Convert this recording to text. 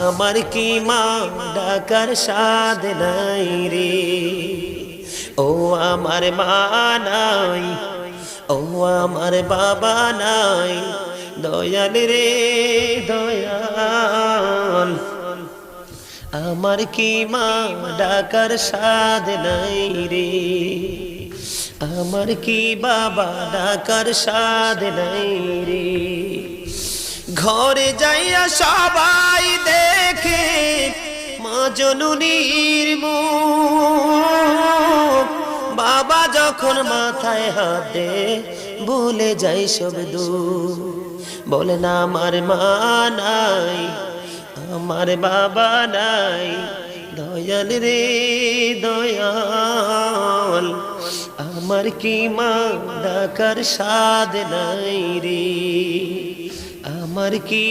আমার কি মা ডাকার স্বাদ নাই রে, ও আমার মা নাই, ও আমার বাবা নাই, দয়াল রে দয়াল। আমার কি মা ডাকার স্বাদ নাই রে, আমার কি বাবা ডাকার স্বাদ নাই রে। ঘরে যাইয়া সবাই দেখে মা জননীর মুখ, বাবা যখন মাথায় হাত দে ভুলে যাই সব দুঃখ। বলে না আমার মা নাই, আমার বাবা নাই, দয়াল রে দয়াল। আমার কি মা ডাকার স্বাদ নাই রে, আমার কি